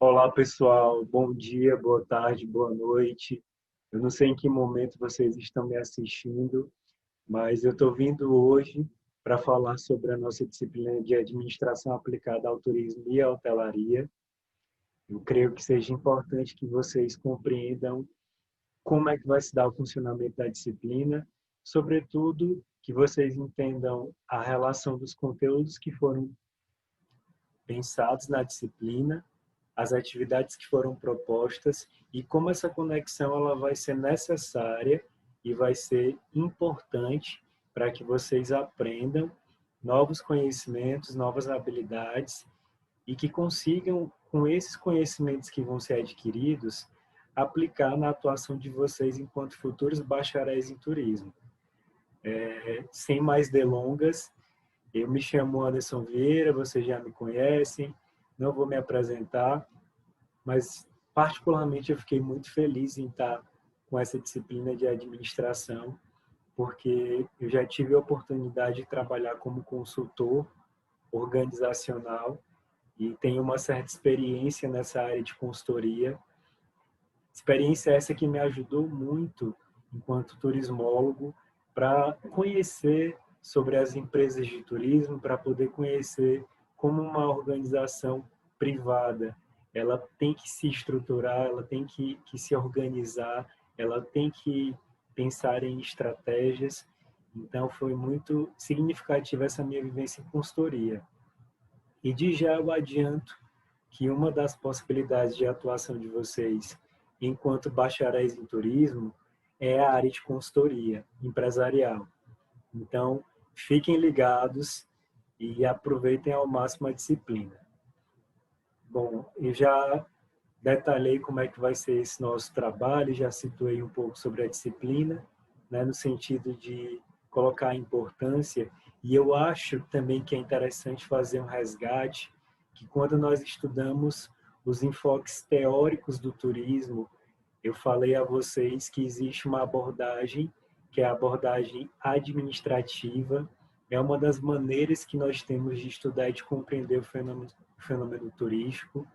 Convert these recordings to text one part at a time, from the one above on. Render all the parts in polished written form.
Olá, pessoal. Bom dia, boa tarde, boa noite. Eu não sei em que momento vocês estão me assistindo, mas eu estou vindo hoje para falar sobre a nossa disciplina de administração aplicada ao turismo e à hotelaria. Eu creio que seja importante que vocês compreendam como é que vai se dar o funcionamento da disciplina, sobretudo que vocês entendam a relação dos conteúdos que foram pensados na disciplina, as atividades que foram propostas e como essa conexão ela vai ser necessária e vai ser importante para que vocês aprendam novos conhecimentos, novas habilidades e que consigam, com esses conhecimentos que vão ser adquiridos, aplicar na atuação de vocês enquanto futuros bacharéis em turismo. Sem mais delongas, eu me chamo Anderson Vieira, vocês já me conhecem, não vou me apresentar, mas particularmente eu fiquei muito feliz em estar com essa disciplina de administração, porque eu já tive a oportunidade de trabalhar como consultor organizacional e tenho uma certa experiência nessa área de consultoria. Experiência essa que me ajudou muito enquanto turismólogo para conhecer sobre as empresas de turismo, para poder conhecer como uma organização privada ela tem que se estruturar, ela tem que se organizar, ela tem que pensar em estratégias. Então, foi muito significativa essa minha vivência em consultoria. E de já eu adianto que uma das possibilidades de atuação de vocês, enquanto bacharéis em turismo, é a área de consultoria empresarial. Então, fiquem ligados e aproveitem ao máximo a disciplina. Bom, eu já detalhei como é que vai ser esse nosso trabalho, já situei um pouco sobre a disciplina, né, no sentido de colocar a importância, e eu acho também que é interessante fazer um resgate, que quando nós estudamos os enfoques teóricos do turismo, eu falei a vocês que existe uma abordagem, que é a abordagem administrativa, é uma das maneiras que nós temos de estudar e de compreender o fenômeno turístico.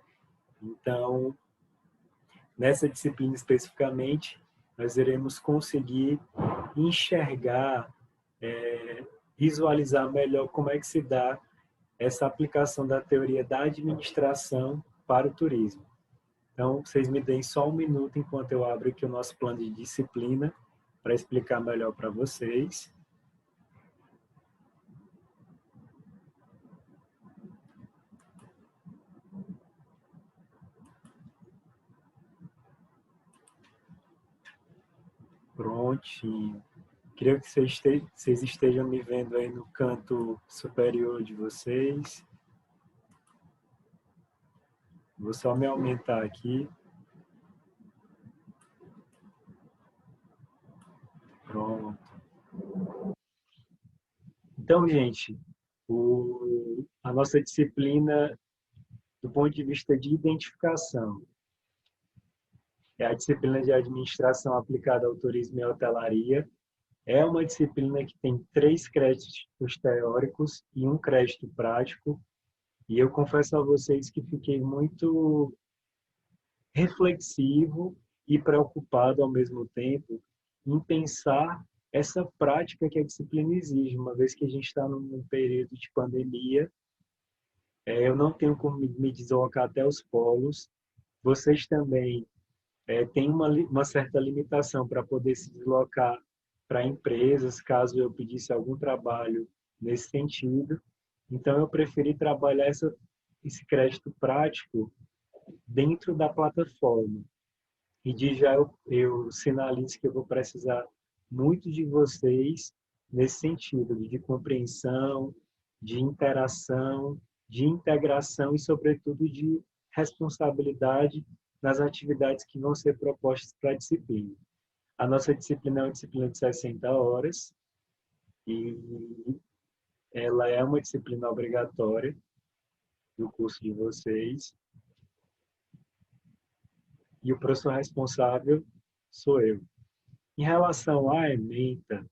Então, nessa disciplina especificamente, nós iremos conseguir enxergar, visualizar melhor como é que se dá essa aplicação da teoria da administração para o turismo. Então, vocês me deem só um minuto enquanto eu abro aqui o nosso plano de disciplina para explicar melhor para vocês. Prontinho. Queria que vocês estejam me vendo aí no canto superior de vocês. Vou só me aumentar aqui. Pronto. Então, gente, a nossa disciplina, do ponto de vista de identificação, é a disciplina de administração aplicada ao turismo e hotelaria. É uma disciplina que tem 3 créditos teóricos e um crédito prático. E eu confesso a vocês que fiquei muito reflexivo e preocupado ao mesmo tempo em pensar essa prática que a disciplina exige, uma vez que a gente está num período de pandemia, eu não tenho como me deslocar até os polos, vocês também têm uma certa limitação para poder se deslocar para empresas, caso eu pedisse algum trabalho nesse sentido. Então, eu preferi trabalhar esse crédito prático dentro da plataforma. E de já eu sinalizo que eu vou precisar muito de vocês nesse sentido, de compreensão, de interação, de integração e, sobretudo, de responsabilidade nas atividades que vão ser propostas para a disciplina. A nossa disciplina é uma disciplina de 60 horas e ela é uma disciplina obrigatória do curso de vocês. E o professor responsável sou eu. Em relação à ementa,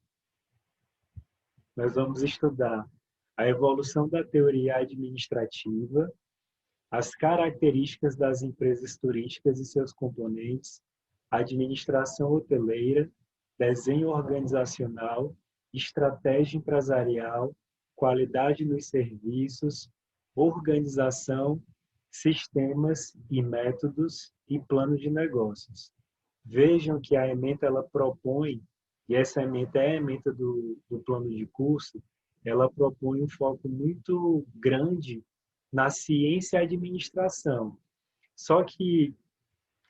nós vamos estudar a evolução da teoria administrativa, as características das empresas turísticas e seus componentes, administração hoteleira, desenho organizacional, estratégia empresarial, qualidade nos serviços, organização, sistemas e métodos e plano de negócios. Vejam que a ementa ela propõe, e essa ementa é a ementa do plano de curso, ela propõe um foco muito grande na ciência e administração. Só que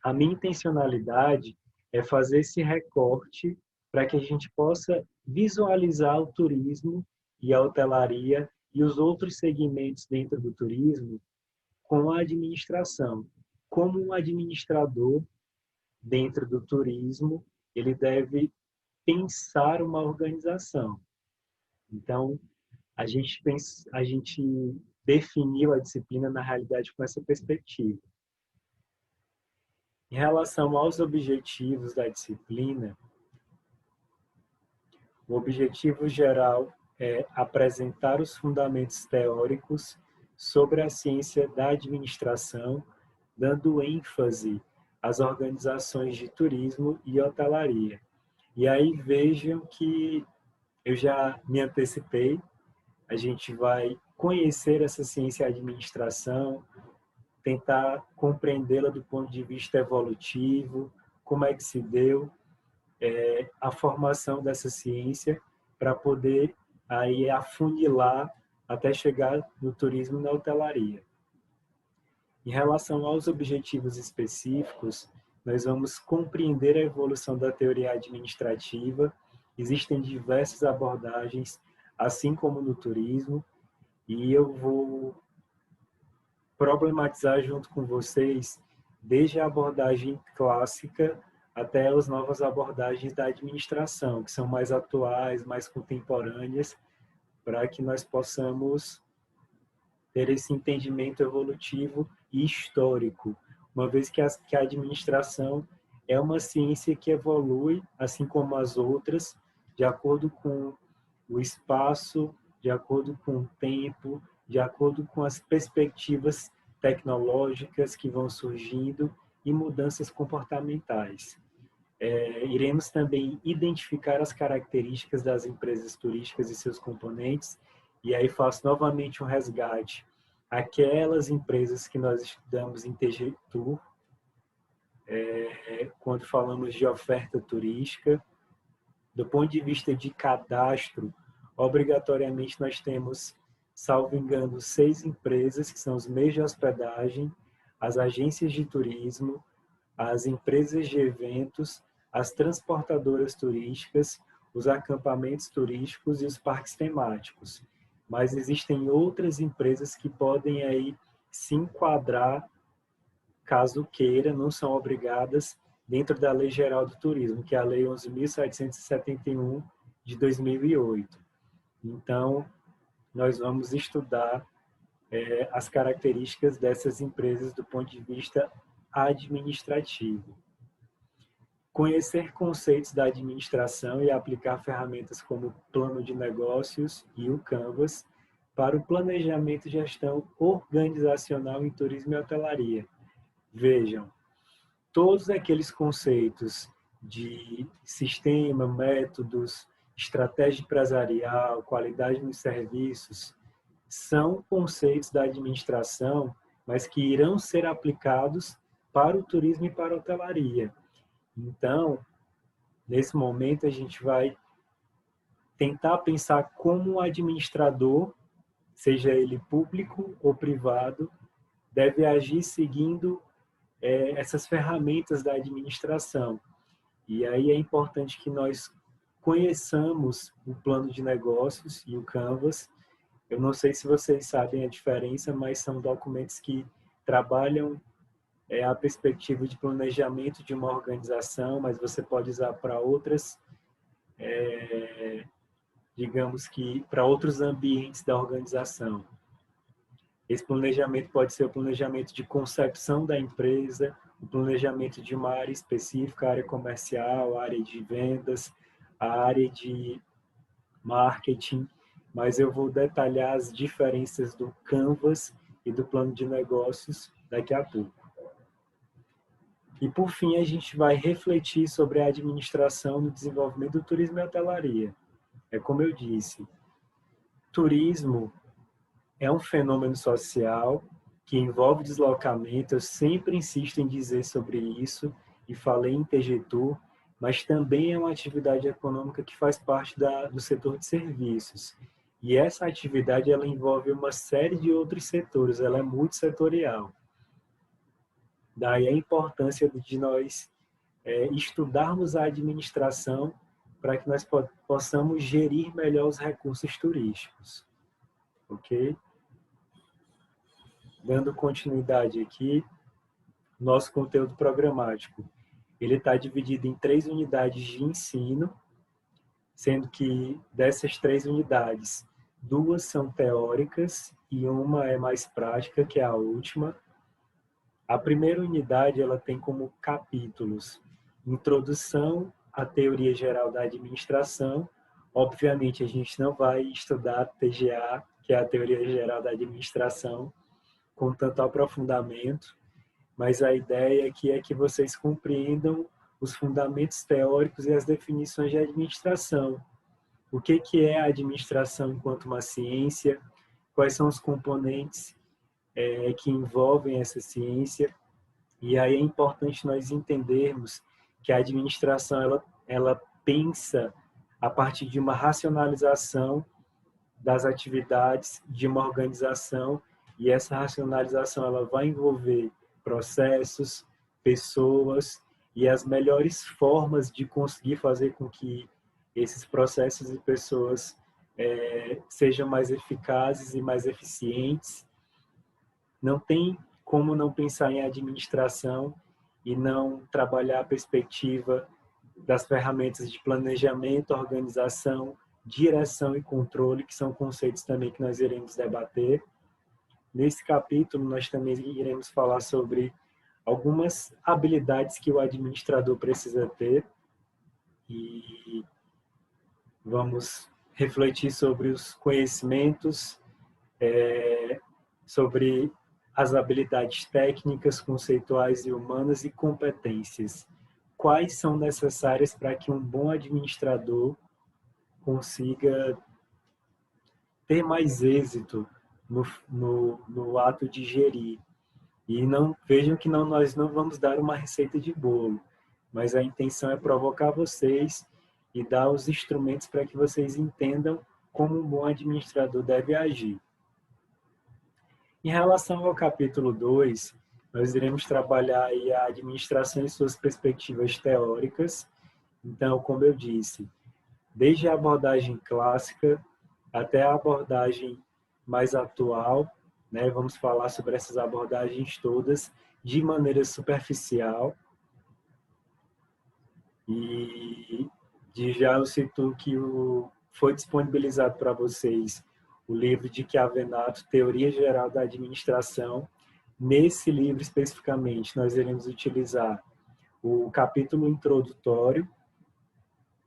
a minha intencionalidade é fazer esse recorte para que a gente possa visualizar o turismo e a hotelaria e os outros segmentos dentro do turismo com a administração. Como um administrador dentro do turismo, ele deve pensar uma organização. Então, a gente definiu a disciplina, na realidade, com essa perspectiva. Em relação aos objetivos da disciplina, o objetivo geral é apresentar os fundamentos teóricos sobre a ciência da administração, dando ênfase às organizações de turismo e hotelaria. E aí vejam que eu já me antecipei, a gente vai conhecer essa ciência da administração, tentar compreendê-la do ponto de vista evolutivo, como é que se deu a formação dessa ciência para poder aí afunilar até chegar no turismo e na hotelaria. Em relação aos objetivos específicos, nós vamos compreender a evolução da teoria administrativa. Existem diversas abordagens, assim como no turismo, e eu vou problematizar junto com vocês desde a abordagem clássica até as novas abordagens da administração, que são mais atuais, mais contemporâneas, para que nós possamos ter esse entendimento evolutivo e histórico, uma vez que a administração é uma ciência que evolui, assim como as outras, de acordo com o espaço, de acordo com o tempo, de acordo com as perspectivas tecnológicas que vão surgindo e mudanças comportamentais. Iremos também identificar as características das empresas turísticas e seus componentes, e aí faço novamente um resgate. Aquelas empresas que nós estudamos em TG Tour, quando falamos de oferta turística, do ponto de vista de cadastro, obrigatoriamente nós temos, salvo engano, 6 empresas, que são os meios de hospedagem, as agências de turismo, as empresas de eventos, as transportadoras turísticas, os acampamentos turísticos e os parques temáticos. Mas existem outras empresas que podem aí se enquadrar, caso queira, não são obrigadas, dentro da Lei Geral do Turismo, que é a Lei 11.771 de 2008. Então, nós vamos estudar as características dessas empresas do ponto de vista administrativo. Conhecer conceitos da administração e aplicar ferramentas como o plano de negócios e o Canvas para o planejamento e gestão organizacional em turismo e hotelaria. Vejam, todos aqueles conceitos de sistema, métodos, estratégia empresarial, qualidade nos serviços, são conceitos da administração, mas que irão ser aplicados para o turismo e para a hotelaria. Então, nesse momento, a gente vai tentar pensar como o administrador, seja ele público ou privado, deve agir seguindo essas ferramentas da administração. E aí é importante que nós conheçamos o plano de negócios e o Canvas. Eu não sei se vocês sabem a diferença, mas são documentos que trabalham a perspectiva de planejamento de uma organização, mas você pode usar para outras, digamos que para outros ambientes da organização. Esse planejamento pode ser o planejamento de concepção da empresa, o planejamento de uma área específica, a área comercial, a área de vendas, a área de marketing, mas eu vou detalhar as diferenças do Canvas e do plano de negócios daqui a pouco. E, por fim, a gente vai refletir sobre a administração no desenvolvimento do turismo e hotelaria. É como eu disse, turismo é um fenômeno social que envolve deslocamento. Eu sempre insisto em dizer sobre isso e falei em TGTour, mas também é uma atividade econômica que faz parte do setor de serviços. E essa atividade ela envolve uma série de outros setores, ela é multissetorial. Daí a importância de nós estudarmos a administração para que nós possamos gerir melhor os recursos turísticos. Ok? Dando continuidade aqui, nosso conteúdo programático. Ele está dividido em 3 unidades de ensino, sendo que dessas 3 unidades, 2 são teóricas e uma é mais prática, que é a última. A primeira unidade ela tem como capítulos Introdução à Teoria Geral da Administração. Obviamente, a gente não vai estudar TGA, que é a Teoria Geral da Administração, com tanto aprofundamento, mas a ideia aqui é que vocês compreendam os fundamentos teóricos e as definições de administração. O que é a administração enquanto uma ciência? Quais são os componentes que envolvem essa ciência? E aí é importante nós entendermos que a administração ela pensa a partir de uma racionalização das atividades de uma organização, e essa racionalização ela vai envolver processos, pessoas e as melhores formas de conseguir fazer com que esses processos e pessoas sejam mais eficazes e mais eficientes. Não tem como não pensar em administração e não trabalhar a perspectiva das ferramentas de planejamento, organização, direção e controle, que são conceitos também que nós iremos debater. Nesse capítulo, nós também iremos falar sobre algumas habilidades que o administrador precisa ter e vamos refletir sobre os conhecimentos, sobre as habilidades técnicas, conceituais e humanas e competências. Quais são necessárias para que um bom administrador consiga ter mais êxito no ato de gerir. E vejam que nós não vamos dar uma receita de bolo, mas a intenção é provocar vocês e dar os instrumentos para que vocês entendam como um bom administrador deve agir. Em relação ao capítulo 2, nós iremos trabalhar aí a administração e suas perspectivas teóricas. Então, como eu disse, desde a abordagem clássica até a abordagem mais atual, né? Vamos falar sobre essas abordagens todas de maneira superficial. E já eu cito que foi disponibilizado para vocês o livro de Chiavenato, Teoria Geral da Administração. Nesse livro, especificamente, nós iremos utilizar o capítulo introdutório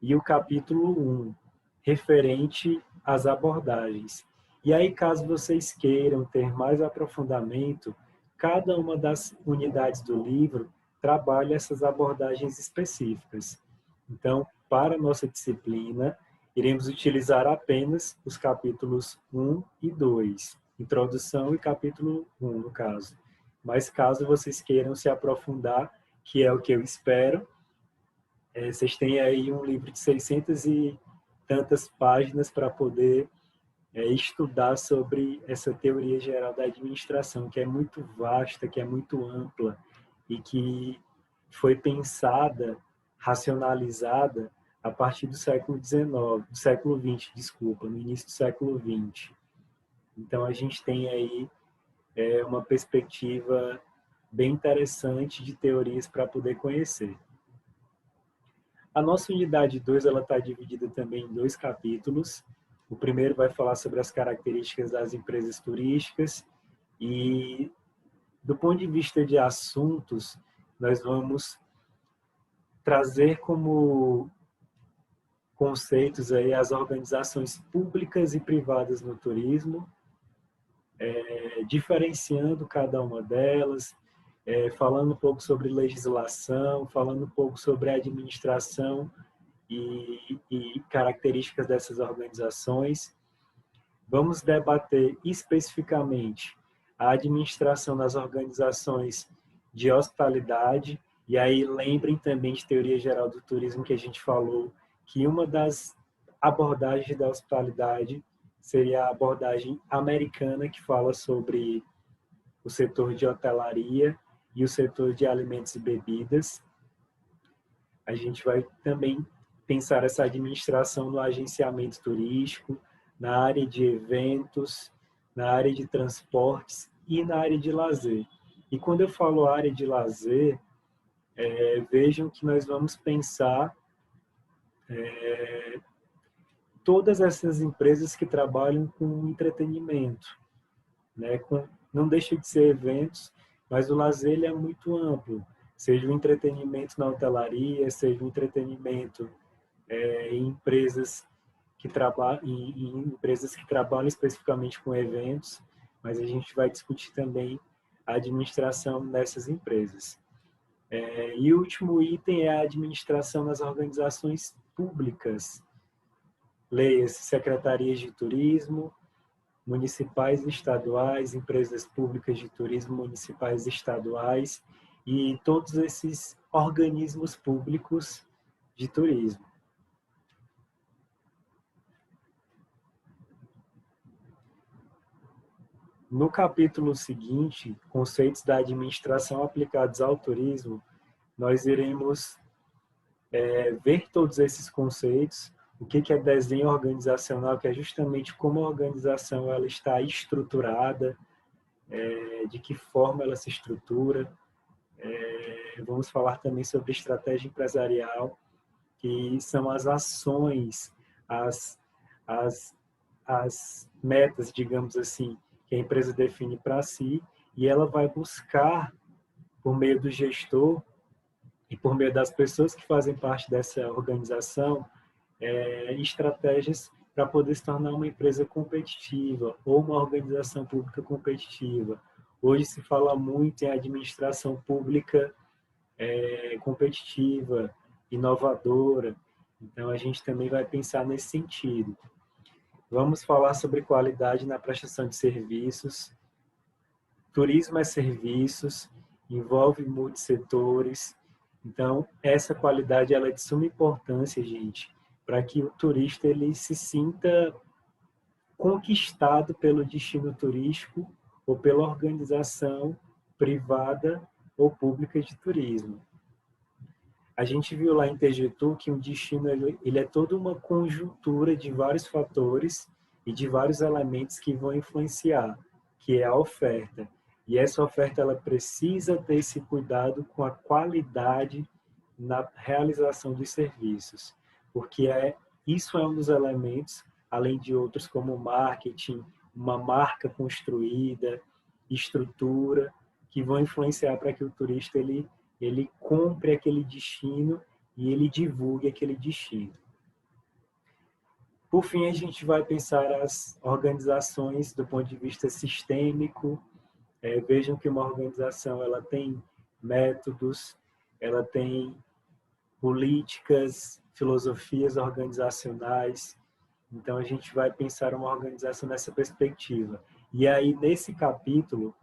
e o capítulo 1, referente às abordagens. E aí, caso vocês queiram ter mais aprofundamento, cada uma das unidades do livro trabalha essas abordagens específicas. Então, para a nossa disciplina, iremos utilizar apenas os capítulos 1 e 2, introdução e capítulo 1, no caso. Mas caso vocês queiram se aprofundar, que é o que eu espero, vocês têm aí um livro de 600 e tantas páginas para poder estudar sobre essa teoria geral da administração, que é muito vasta, que é muito ampla e que foi pensada, racionalizada a partir do século XIX, do século XX, desculpa, no início do século XX. Então, a gente tem aí uma perspectiva bem interessante de teorias para poder conhecer. A nossa unidade 2 está dividida também em 2 capítulos. O primeiro vai falar sobre as características das empresas turísticas e, do ponto de vista de assuntos, nós vamos trazer como conceitos aí as organizações públicas e privadas no turismo, diferenciando cada uma delas, falando um pouco sobre legislação, falando um pouco sobre administração e características dessas organizações. Vamos debater especificamente a administração das organizações de hospitalidade, e aí lembrem também de teoria geral do turismo que a gente falou, que uma das abordagens da hospitalidade seria a abordagem americana, que fala sobre o setor de hotelaria e o setor de alimentos e bebidas. A gente vai também pensar essa administração no agenciamento turístico, na área de eventos, na área de transportes e na área de lazer. E quando eu falo área de lazer, vejam que nós vamos pensar todas essas empresas que trabalham com entretenimento, né? Não deixa de ser eventos, mas o lazer ele é muito amplo, seja o entretenimento na hotelaria, seja o entretenimento em empresas em empresas que trabalham especificamente com eventos, mas a gente vai discutir também a administração dessas empresas. E o último item é a administração das organizações públicas. Leia-se secretarias de turismo, municipais e estaduais, empresas públicas de turismo municipais e estaduais e todos esses organismos públicos de turismo. No capítulo seguinte, conceitos da administração aplicados ao turismo, nós iremos ver todos esses conceitos, o que é desenho organizacional, que é justamente como a organização ela está estruturada, de que forma ela se estrutura. Vamos falar também sobre estratégia empresarial, que são as ações, as metas, digamos assim, que a empresa define para si, e ela vai buscar, por meio do gestor e por meio das pessoas que fazem parte dessa organização, estratégias para poder se tornar uma empresa competitiva ou uma organização pública competitiva. Hoje se fala muito em administração pública competitiva, inovadora, então a gente também vai pensar nesse sentido. Vamos falar sobre qualidade na prestação de serviços. Turismo é serviços, envolve multissetores. Então, essa qualidade ela é de suma importância, gente, para que o turista ele se sinta conquistado pelo destino turístico ou pela organização privada ou pública de turismo. A gente viu lá em Tejetu que um destino ele é toda uma conjuntura de vários fatores e de vários elementos que vão influenciar, que é a oferta. E essa oferta ela precisa ter esse cuidado com a qualidade na realização dos serviços, porque isso é um dos elementos, além de outros como marketing, uma marca construída, estrutura, que vão influenciar para que o turista ele compre aquele destino e ele divulgue aquele destino. Por fim, a gente vai pensar as organizações do ponto de vista sistêmico. Vejam que uma organização ela tem métodos, ela tem políticas, filosofias organizacionais. Então, a gente vai pensar uma organização nessa perspectiva. E aí, nesse capítulo,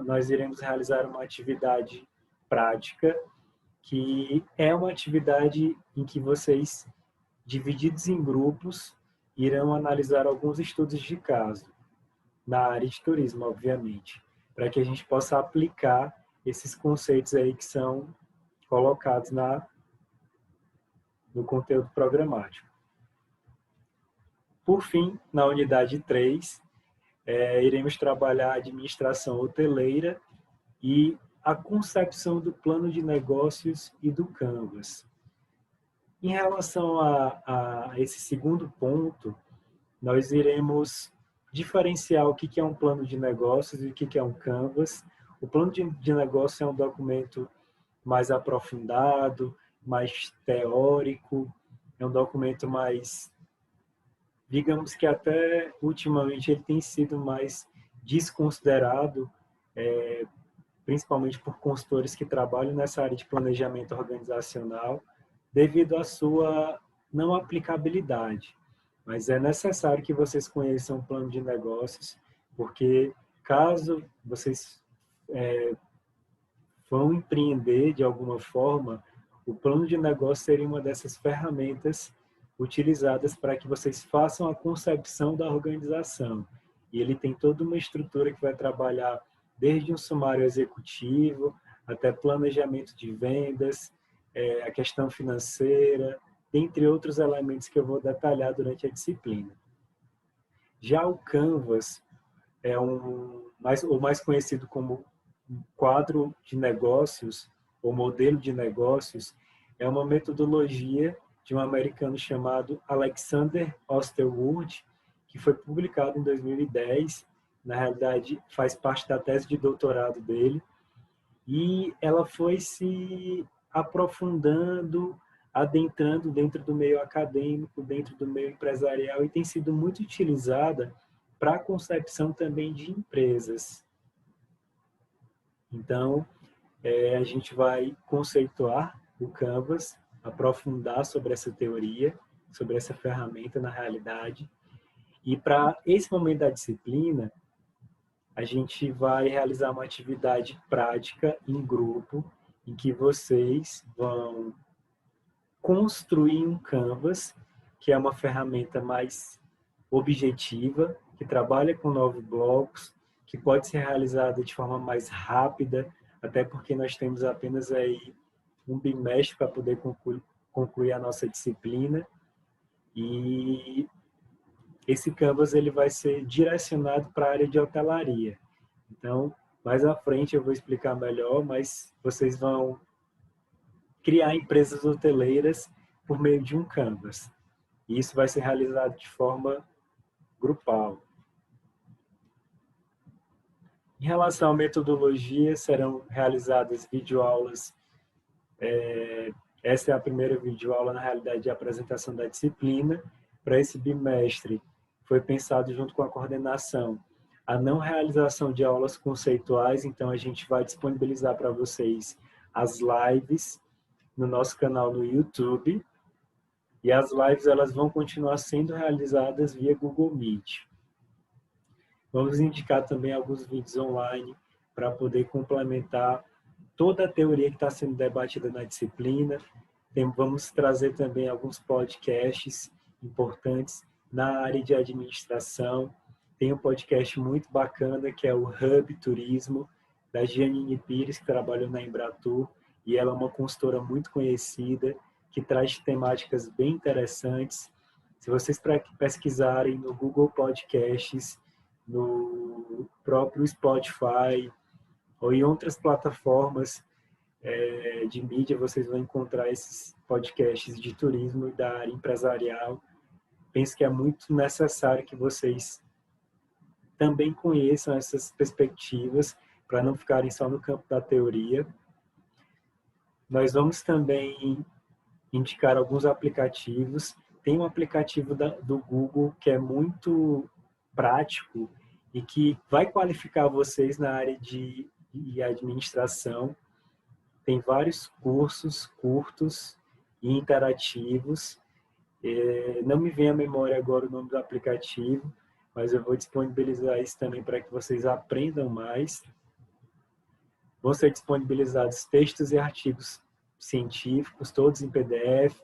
nós iremos realizar uma atividade prática, que é uma atividade em que vocês, divididos em grupos, irão analisar alguns estudos de caso, na área de turismo, obviamente, para que a gente possa aplicar esses conceitos aí que são colocados no conteúdo programático. Por fim, na unidade 3, iremos trabalhar a administração hoteleira e a concepção do plano de negócios e do Canvas. Em relação a esse segundo ponto, nós iremos diferenciar o que é um plano de negócios e o que é um Canvas. O plano de negócio é um documento mais aprofundado, mais teórico, é um documento mais, digamos que até ultimamente ele tem sido mais desconsiderado, principalmente por consultores que trabalham nessa área de planejamento organizacional, devido à sua não aplicabilidade. Mas é necessário que vocês conheçam o plano de negócios, porque caso vocês vão empreender de alguma forma, o plano de negócio seria uma dessas ferramentas utilizadas para que vocês façam a concepção da organização. E ele tem toda uma estrutura que vai trabalhar desde um sumário executivo até planejamento de vendas, a questão financeira, dentre outros elementos que eu vou detalhar durante a disciplina. Já o Canvas é o mais conhecido como quadro de negócios, ou modelo de negócios, é uma metodologia de um americano chamado Alexander Osterwald, que foi publicado em 2010. Na realidade, faz parte da tese de doutorado dele. E ela foi se aprofundando, adentrando dentro do meio acadêmico, dentro do meio empresarial, e tem sido muito utilizada para a concepção também de empresas. Então, a gente vai conceituar o Canvas, aprofundar sobre essa teoria, sobre essa ferramenta na realidade. E para esse momento da disciplina, a gente vai realizar uma atividade prática em grupo, em que vocês vão construir um Canvas, que é uma ferramenta mais objetiva, que trabalha com 9 blocos, que pode ser realizada de forma mais rápida, até porque nós temos apenas aí um bimestre para poder concluir a nossa disciplina. E esse Canvas ele vai ser direcionado para a área de hotelaria. Então, mais à frente eu vou explicar melhor, mas vocês vão criar empresas hoteleiras por meio de um Canvas. E isso vai ser realizado de forma grupal. Em relação à metodologia, serão realizadas videoaulas. Essa é a primeira videoaula, na realidade, de apresentação da disciplina. Para esse bimestre, foi pensado junto com a coordenação a não realização de aulas conceituais, então a gente vai disponibilizar para vocês as lives no nosso canal no YouTube, e as lives elas vão continuar sendo realizadas via Google Meet. Vamos indicar também alguns vídeos online para poder complementar toda a teoria que está sendo debatida na disciplina. Vamos trazer também alguns podcasts importantes na área de administração. Tem um podcast muito bacana que é o Hub Turismo, da Janine Pires, que trabalhou na Embratur, e ela é uma consultora muito conhecida, que traz temáticas bem interessantes. Se vocês pesquisarem no Google Podcasts, no próprio Spotify ou em outras plataformas de mídia, vocês vão encontrar esses podcasts de turismo e da área empresarial. Penso que é muito necessário que vocês também conheçam essas perspectivas, para não ficarem só no campo da teoria. Nós vamos também indicar alguns aplicativos. Tem um aplicativo do Google que é muito prático e que vai qualificar vocês na área de administração. Tem vários cursos curtos e interativos. Não me vem à memória agora o nome do aplicativo, mas eu vou disponibilizar isso também para que vocês aprendam mais. Vão ser disponibilizados textos e artigos científicos, todos em PDF.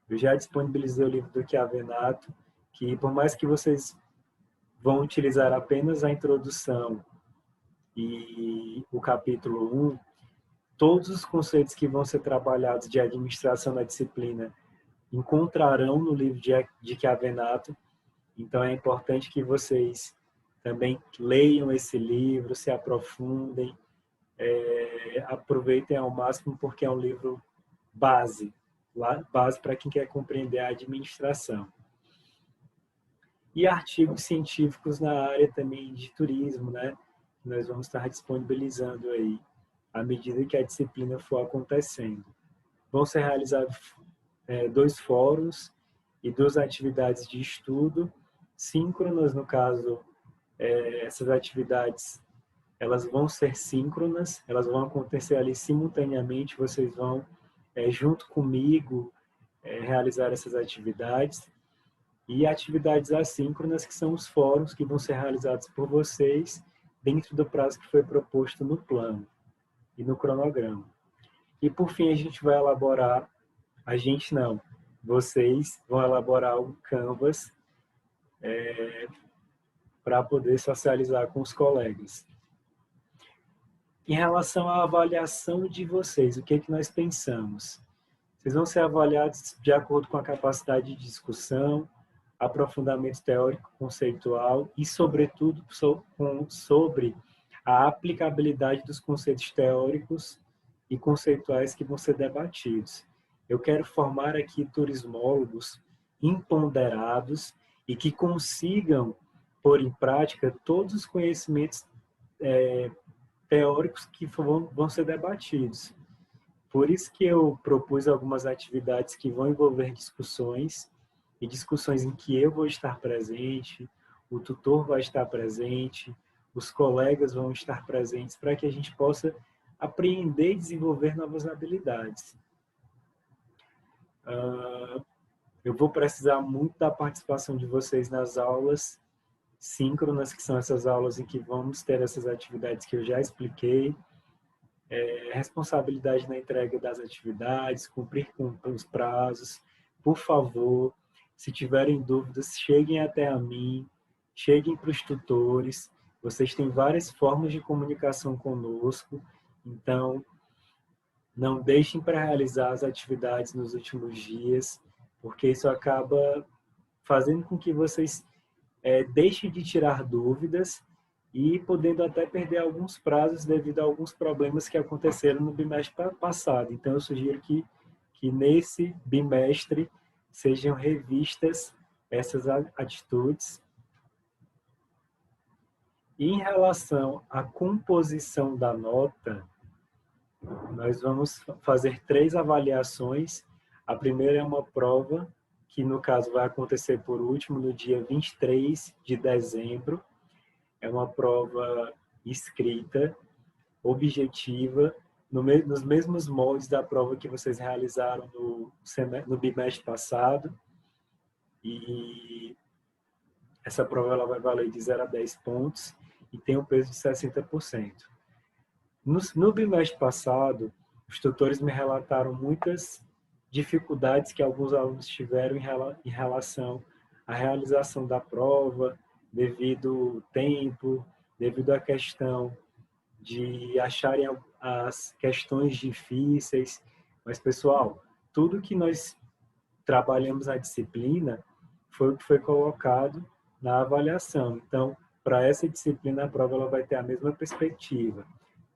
Eu já disponibilizei o livro do Chiavenato, que por mais que vocês vão utilizar apenas a introdução e o capítulo 1, todos os conceitos que vão ser trabalhados de administração na disciplina encontrarão no livro de Chiavenato. Então é importante que vocês também leiam esse livro, se aprofundem, aproveitem ao máximo, porque é um livro base para quem quer compreender a administração. E artigos científicos na área também de turismo, né? Nós vamos estar disponibilizando aí à medida que a disciplina for acontecendo. Vão ser realizados 2 fóruns e 2 atividades de estudo, síncronas, no caso, essas atividades, elas vão ser síncronas, elas vão acontecer ali simultaneamente, vocês vão, junto comigo, realizar essas atividades. E atividades assíncronas, que são os fóruns que vão ser realizados por vocês dentro do prazo que foi proposto no plano e no cronograma. E, por fim, a gente vai elaborar, a gente não, vocês vão elaborar um Canvas para poder socializar com os colegas. Em relação à avaliação de vocês, o que é que nós pensamos? Vocês vão ser avaliados de acordo com a capacidade de discussão, aprofundamento teórico conceitual e, sobretudo, sobre a aplicabilidade dos conceitos teóricos e conceituais que vão ser debatidos. Eu quero formar aqui turismólogos imponderados e que consigam pôr em prática todos os conhecimentos teóricos que vão ser debatidos. Por isso que eu propus algumas atividades que vão envolver discussões, e discussões em que eu vou estar presente, o tutor vai estar presente, os colegas vão estar presentes, para que a gente possa aprender e desenvolver novas habilidades. Eu vou precisar muito da participação de vocês nas aulas síncronas, que são essas aulas em que vamos ter essas atividades que eu já expliquei, responsabilidade na entrega das atividades, cumprir com os prazos. Por favor, se tiverem dúvidas, cheguem até a mim, cheguem para os tutores. Vocês têm várias formas de comunicação conosco, então não deixem para realizar as atividades nos últimos dias, porque isso acaba fazendo com que vocês deixem de tirar dúvidas e podendo até perder alguns prazos devido a alguns problemas que aconteceram no bimestre passado. Então, eu sugiro que nesse bimestre sejam revistas essas atitudes. E em relação à composição da nota, nós vamos fazer 3 avaliações. A primeira é uma prova, que no caso vai acontecer por último, no dia 23 de dezembro. É uma prova escrita, objetiva, nos mesmos moldes da prova que vocês realizaram no bimestre passado. E essa prova ela vai valer de 0 a 10 pontos e tem um peso de 60%. No bimestre passado, os tutores me relataram muitas dificuldades que alguns alunos tiveram em relação à realização da prova, devido ao tempo, devido à questão de acharem as questões difíceis. Mas, pessoal, tudo que nós trabalhamos na disciplina foi o que foi colocado na avaliação. Então, para essa disciplina, a prova ela vai ter a mesma perspectiva.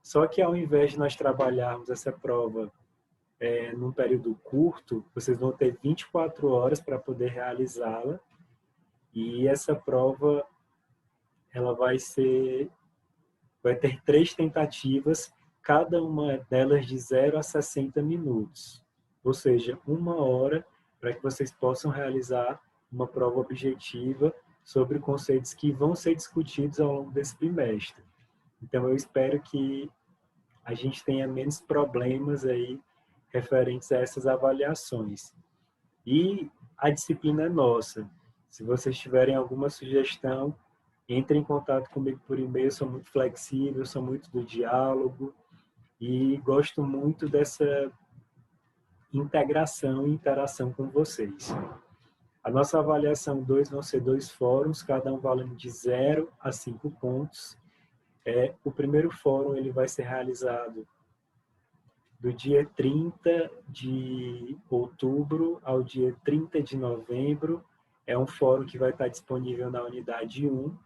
Só que, ao invés de nós trabalharmos essa prova num período curto, vocês vão ter 24 horas para poder realizá-la. E essa prova ela vai ter 3 tentativas, cada uma delas de 0 a 60 minutos. Ou seja, 1 hora para que vocês possam realizar uma prova objetiva sobre conceitos que vão ser discutidos ao longo desse bimestre. Então, eu espero que a gente tenha menos problemas aí referentes a essas avaliações. E a disciplina é nossa. Se vocês tiverem alguma sugestão, entrem em contato comigo por e-mail. Eu sou muito flexível, sou muito do diálogo e gosto muito dessa integração e interação com vocês. A nossa avaliação 2 vão ser 2 fóruns, cada um valendo de 0 a 5 pontos. O primeiro fórum ele vai ser realizado do dia 30 de outubro ao dia 30 de novembro. É um fórum que vai estar disponível na unidade 1.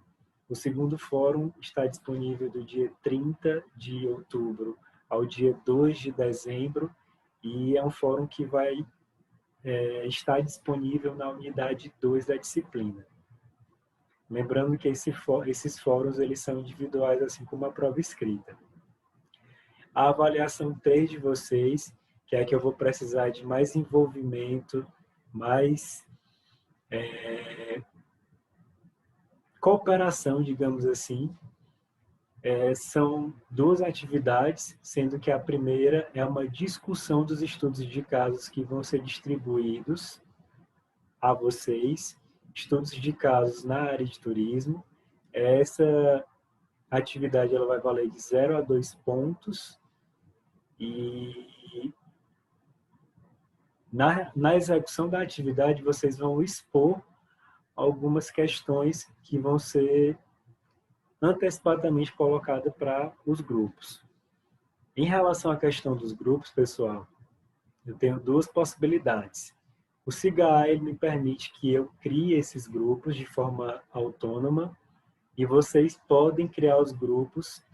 O segundo fórum está disponível do dia 30 de outubro ao dia 2 de dezembro e é um fórum que vai estar disponível na unidade 2 da disciplina. Lembrando que esses fóruns eles são individuais, assim como a prova escrita. A avaliação 3 de vocês, que é a que eu vou precisar de mais envolvimento, mais cooperação, digamos assim. São duas atividades, sendo que a primeira é uma discussão dos estudos de casos que vão ser distribuídos a vocês, estudos de casos na área de turismo. Essa atividade ela vai valer de 0 a 2 pontos e na execução da atividade vocês vão expor algumas questões que vão ser antecipadamente colocadas para os grupos. Em relação à questão dos grupos, pessoal, eu tenho duas possibilidades. O SIGA ele me permite que eu crie esses grupos de forma autônoma e vocês podem criar os grupos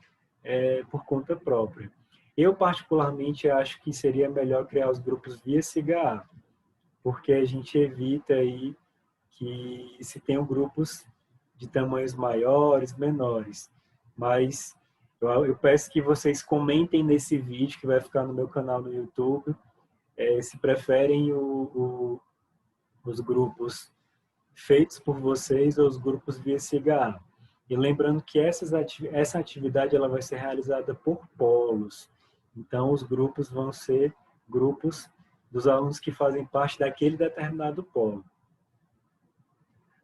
por conta própria. Eu, particularmente, acho que seria melhor criar os grupos via SIGA, porque a gente evita aí que se tenham grupos de tamanhos maiores, menores. Mas eu peço que vocês comentem nesse vídeo que vai ficar no meu canal no YouTube, se preferem os grupos feitos por vocês ou os grupos via SIGA. E lembrando que essa atividade ela vai ser realizada por polos. Então, os grupos vão ser grupos dos alunos que fazem parte daquele determinado polo.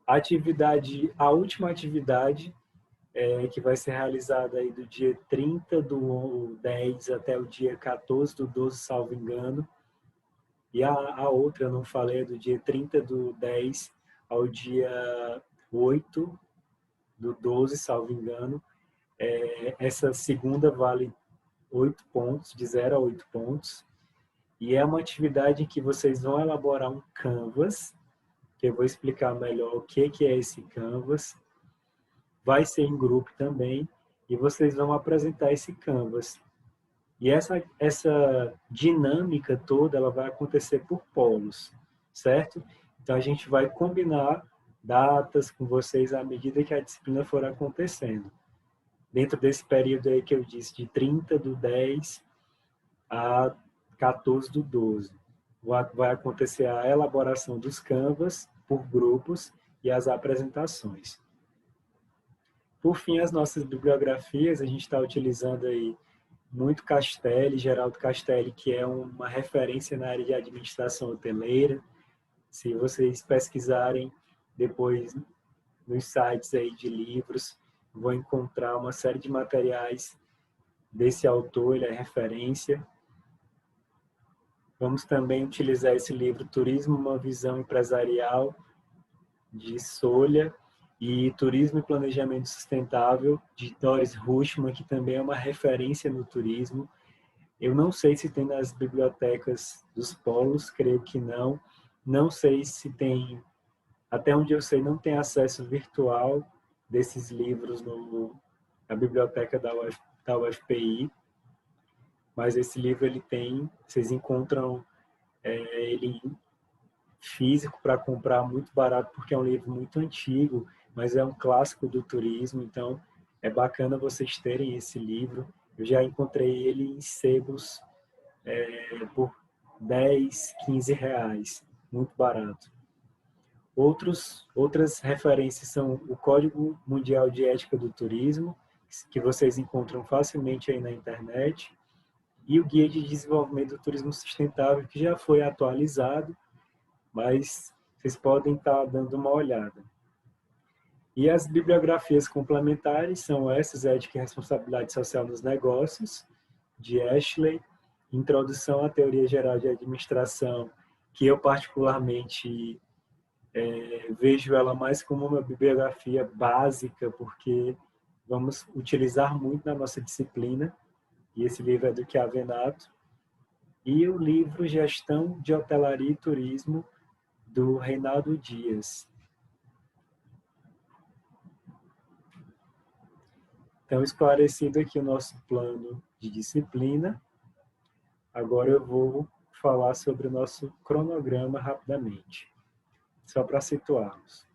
A última atividade, que vai ser realizada aí do dia 30 do 10 até o dia 14 do 12, salvo engano. E a outra, eu não falei, é do dia 30 do 10 ao dia 8 do 12, salvo engano. Essa segunda vale 8 pontos, de 0 a 8 pontos. E é uma atividade em que vocês vão elaborar um Canvas, que eu vou explicar melhor o que é esse Canvas. Vai ser em grupo também, e vocês vão apresentar esse Canvas. E essa dinâmica toda, ela vai acontecer por polos, certo? Então, a gente vai combinar datas com vocês à medida que a disciplina for acontecendo. Dentro desse período aí que eu disse, de 30 do 10 a 14 do 12, vai acontecer a elaboração dos Canvas por grupos e as apresentações. Por fim, as nossas bibliografias, a gente está utilizando aí muito Castelli, Geraldo Castelli, que é uma referência na área de administração hoteleira. Se vocês pesquisarem depois nos sites aí de livros, vão encontrar uma série de materiais desse autor, ele é referência. Vamos também utilizar esse livro Turismo, uma visão empresarial, de Solha, e Turismo e Planejamento Sustentável, de Doris Rushman, que também é uma referência no turismo. Eu não sei se tem nas bibliotecas dos polos, creio que não. Não sei se tem, até onde eu sei, não tem acesso virtual desses livros na biblioteca da UFPI, mas esse livro ele tem, vocês encontram ele físico para comprar muito barato, porque é um livro muito antigo, mas é um clássico do turismo, então é bacana vocês terem esse livro. Eu já encontrei ele em sebos por 10, 15 reais, muito barato. Outras referências são o Código Mundial de Ética do Turismo, que vocês encontram facilmente aí na internet, e o Guia de Desenvolvimento do Turismo Sustentável, que já foi atualizado, mas vocês podem estar dando uma olhada. E as bibliografias complementares são essas, Ética e Responsabilidade Social nos Negócios, de Ashley, Introdução à Teoria Geral de Administração, que eu particularmente vejo ela mais como uma bibliografia básica, porque vamos utilizar muito na nossa disciplina, e esse livro é do Chiavenato, e o livro Gestão de Hotelaria e Turismo, do Reinaldo Dias. Então, esclarecido aqui o nosso plano de disciplina, agora eu vou falar sobre o nosso cronograma rapidamente, só para situarmos.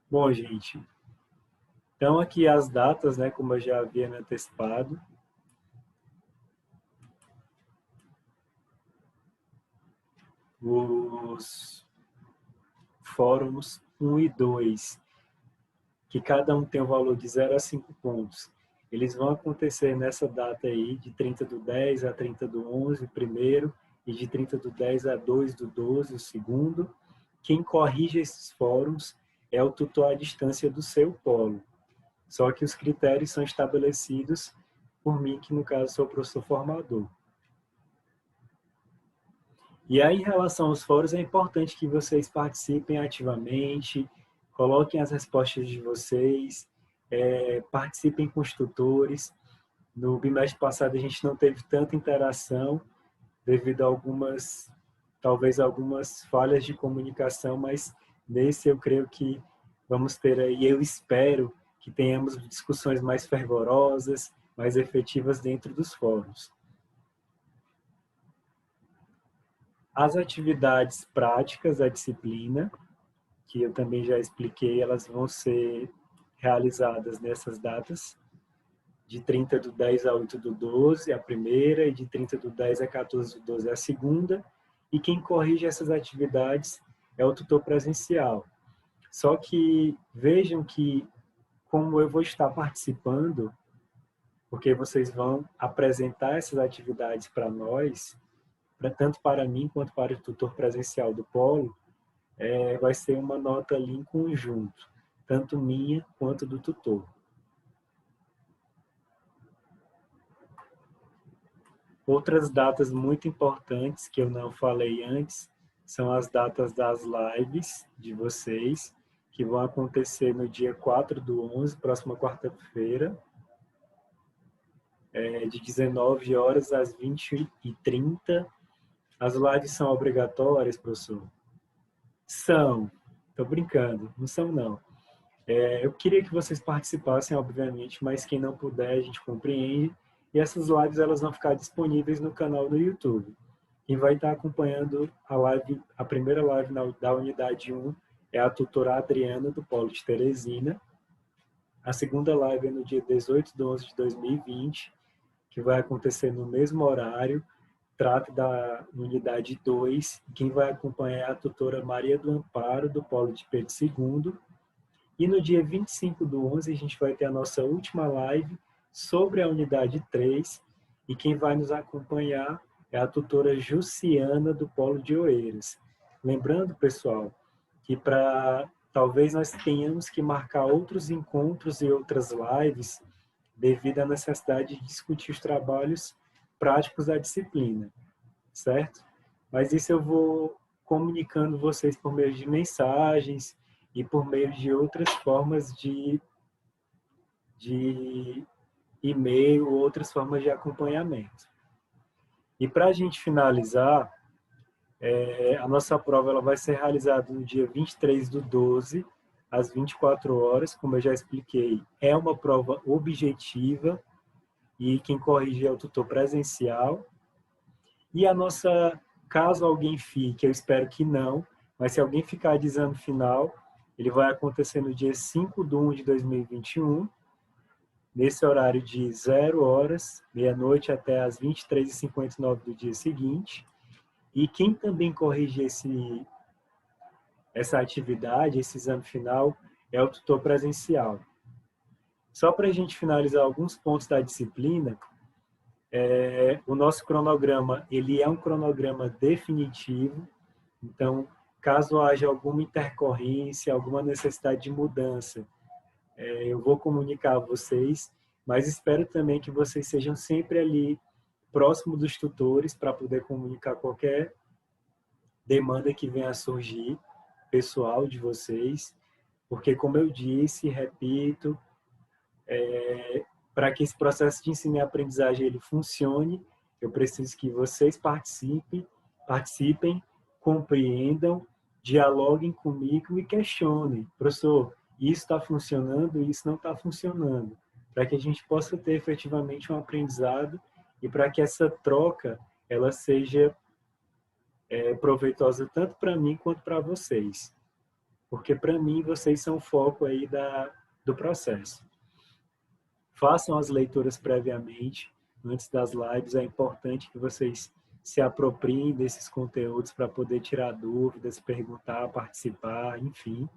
Bom, gente, então aqui as datas, né, como eu já havia me antecipado. Os fóruns 1 e 2, que cada um tem um valor de 0 a 5 pontos, eles vão acontecer nessa data aí, de 30/10 a 30/11, o primeiro, e de 30/10 a 2/12, o segundo. Quem corrige esses fóruns é o tutor à distância do seu polo. Só que os critérios são estabelecidos por mim, que no caso sou o professor formador. E aí, em relação aos fóruns, é importante que vocês participem ativamente, coloquem as respostas de vocês, participem com os tutores. No bimestre passado a gente não teve tanta interação devido a talvez algumas falhas de comunicação, mas nesse eu creio que vamos ter aí, eu espero que tenhamos discussões mais fervorosas, mais efetivas dentro dos fóruns. As atividades práticas da disciplina, que eu também já expliquei, elas vão ser realizadas nessas datas, de 30/10 a 8/12, a primeira, e de 30/10 a 14/12, a segunda, e quem corrige essas atividades é o tutor presencial. Só que vejam que, como eu vou estar participando, porque vocês vão apresentar essas atividades para nós, tanto para mim quanto para o tutor presencial do polo, vai ser uma nota ali em conjunto, tanto minha quanto do tutor. Outras datas muito importantes que eu não falei antes são as datas das lives de vocês, que vão acontecer no dia 4/11, próxima quarta-feira, de 19 horas às 20h30. As lives são obrigatórias, professor? São. Estou brincando, não são não. Eu queria que vocês participassem, obviamente, mas quem não puder, a gente compreende. E essas lives elas vão ficar disponíveis no canal do YouTube. Quem vai estar acompanhando a primeira live da unidade 1 é a tutora Adriana, do Polo de Teresina. A segunda live é no dia 18/11 de 2020, que vai acontecer no mesmo horário. Trata da unidade 2. Quem vai acompanhar é a tutora Maria do Amparo, do Polo de Pedro II. E no dia 25/11, a gente vai ter a nossa última live sobre a unidade 3. E quem vai nos acompanhar é a tutora Jussiana, do Polo de Oeiras. Lembrando, pessoal, que talvez nós tenhamos que marcar outros encontros e outras lives devido à necessidade de discutir os trabalhos práticos da disciplina, certo? Mas isso eu vou comunicando vocês por meio de mensagens e por meio de outras formas de e-mail ou outras formas de acompanhamento. E para a gente finalizar, a nossa prova ela vai ser realizada no dia 23/12, às 24 horas, como eu já expliquei. É uma prova objetiva e quem corrige é o tutor presencial. E a nossa, caso alguém fique, eu espero que não, mas se alguém ficar de exame final, ele vai acontecer no dia 5/1 de 2021, nesse horário de 0 horas, meia-noite, até as 23h59 do dia seguinte. E quem também corrige essa atividade, esse exame final, é o tutor presencial. Só para a gente finalizar alguns pontos da disciplina, o nosso cronograma, ele é um cronograma definitivo, então, caso haja alguma intercorrência, alguma necessidade de mudança, eu vou comunicar a vocês, mas espero também que vocês sejam sempre ali próximo dos tutores para poder comunicar qualquer demanda que venha a surgir, pessoal de vocês, porque como eu disse, repito, para que esse processo de ensino e aprendizagem ele funcione, eu preciso que vocês participem, compreendam, dialoguem comigo e questionem. Professor, isso está funcionando, isso não está funcionando. Para que a gente possa ter efetivamente um aprendizado e para que essa troca ela seja proveitosa tanto para mim quanto para vocês. Porque para mim vocês são o foco aí do processo. Façam as leituras previamente, antes das lives. É importante que vocês se apropriem desses conteúdos para poder tirar dúvidas, perguntar, participar, enfim.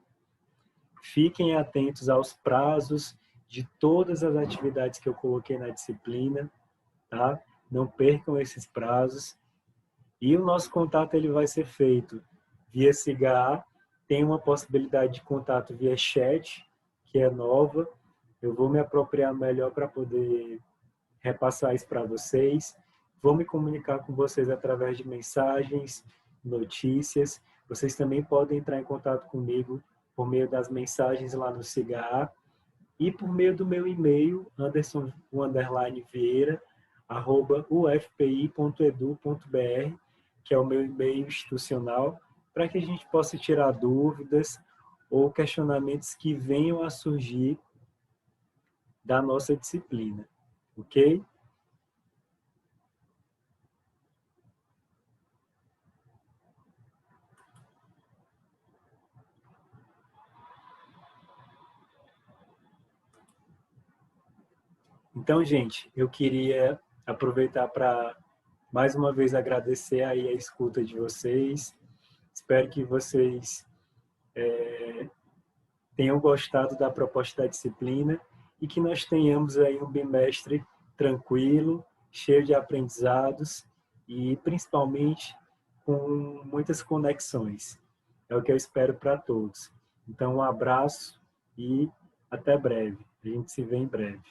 Fiquem atentos aos prazos de todas as atividades que eu coloquei na disciplina, tá? Não percam esses prazos. E o nosso contato ele vai ser feito via SIGA, tem uma possibilidade de contato via chat, que é nova. Eu vou me apropriar melhor para poder repassar isso para vocês. Vou me comunicar com vocês através de mensagens, notícias. Vocês também podem entrar em contato comigo por meio das mensagens lá no SIGA e por meio do meu e-mail, anderson_vieira@ufpi.edu.br, que é o meu e-mail institucional, para que a gente possa tirar dúvidas ou questionamentos que venham a surgir da nossa disciplina, ok? Então, gente, eu queria aproveitar para mais uma vez agradecer aí a escuta de vocês. Espero que vocês tenham gostado da proposta da disciplina e que nós tenhamos aí um bimestre tranquilo, cheio de aprendizados e principalmente com muitas conexões. É o que eu espero para todos. Então, um abraço e até breve. A gente se vê em breve.